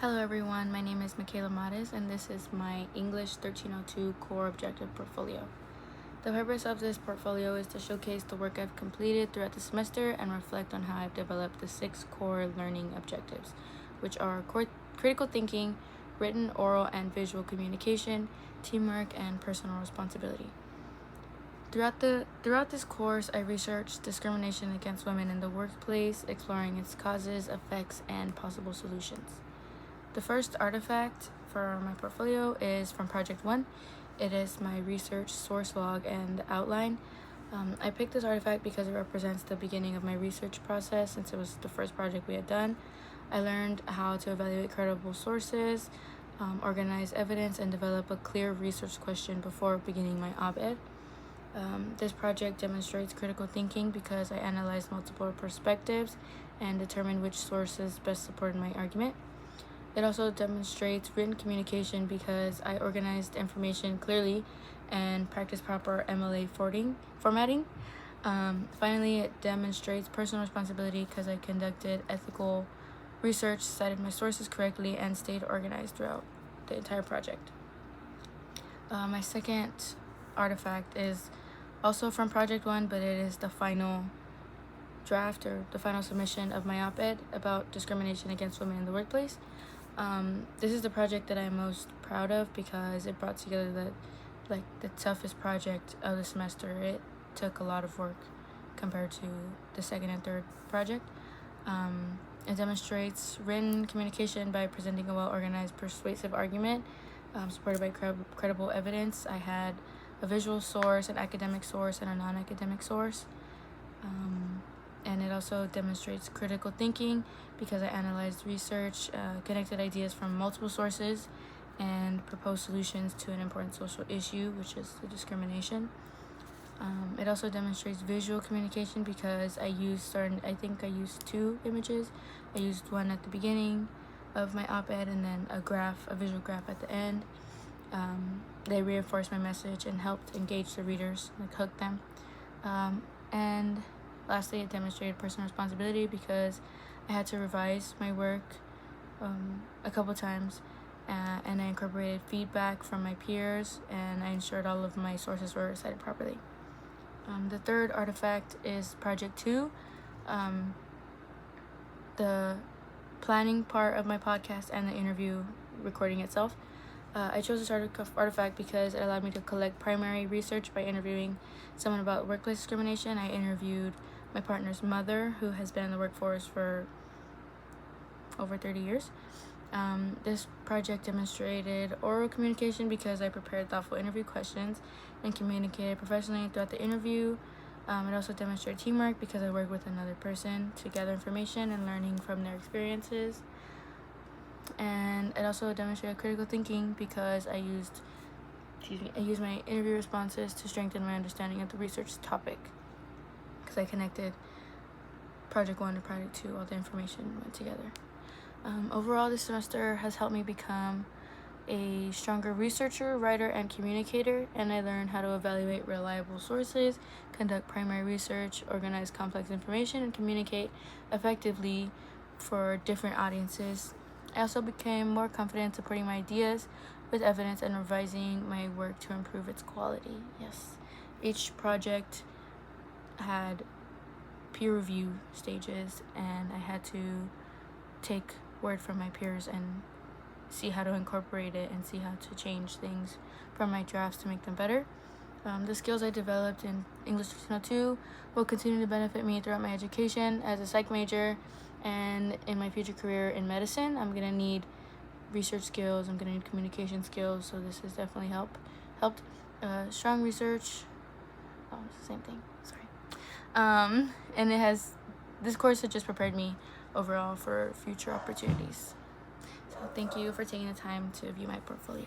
Hello everyone, my name is Michaela Mares and this is my English 1302 core objective portfolio. The purpose of this portfolio is to showcase the work I've completed throughout the semester and reflect on how I've developed the 6 core learning objectives, which are critical thinking, written, oral, and visual communication, teamwork, and personal responsibility. Throughout this course, I researched discrimination against women in the workplace, exploring its causes, effects, and possible solutions. The first artifact for my portfolio is from Project 1. It is my research source log and outline. I picked this artifact because it represents the beginning of my research process since it was the first project we had done. I learned how to evaluate credible sources, organize evidence, and develop a clear research question before beginning my op-ed. This project demonstrates critical thinking because I analyzed multiple perspectives and determined which sources best supported my argument. It also demonstrates written communication because I organized information clearly and practiced proper MLA formatting. Finally, it demonstrates personal responsibility because I conducted ethical research, cited my sources correctly, and stayed organized throughout the entire project. My second artifact is also from Project 1, but it is the final draft or the final submission of my op-ed about discrimination against women in the workplace. This is the project that I'm most proud of because it brought together the toughest project of the semester. It took a lot of work compared to the second and third project. It demonstrates written communication by presenting a well-organized, persuasive argument supported by credible evidence. I had a visual source, an academic source, and a non-academic source. And it also demonstrates critical thinking because I analyzed research, connected ideas from multiple sources, and proposed solutions to an important social issue, which is the discrimination. It also demonstrates visual communication because I used 2 images. I used one at the beginning of my op-ed and then a visual graph at the end. They reinforced my message and helped engage the readers, hook them. And lastly, it demonstrated personal responsibility because I had to revise my work a couple times, and I incorporated feedback from my peers, and I ensured all of my sources were cited properly. The third artifact is Project 2, the planning part of my podcast and the interview recording itself. I chose this artifact because it allowed me to collect primary research by interviewing someone about workplace discrimination. I interviewed my partner's mother, who has been in the workforce for over 30 years. This project demonstrated oral communication because I prepared thoughtful interview questions and communicated professionally throughout the interview. It also demonstrated teamwork because I worked with another person to gather information and learning from their experiences. And it also demonstrated critical thinking because I used my interview responses to strengthen my understanding of the research topic because I connected Project 1 to Project 2. All the information went together. Overall, this semester has helped me become a stronger researcher, writer, and communicator, and I learned how to evaluate reliable sources, conduct primary research, organize complex information, and communicate effectively for different audiences. I also became more confident supporting my ideas with evidence and revising my work to improve its quality. Yes, each project had peer review stages, and I had to take word from my peers and see how to incorporate it and see how to change things from my drafts to make them better. The skills I developed in English 1302 will continue to benefit me throughout my education as a psych major and in my future career in medicine. I'm going to need research skills, I'm going to need communication skills, so this has definitely helped. Strong research, same thing, sorry. And this course has just prepared me overall for future opportunities. So thank you for taking the time to view my portfolio.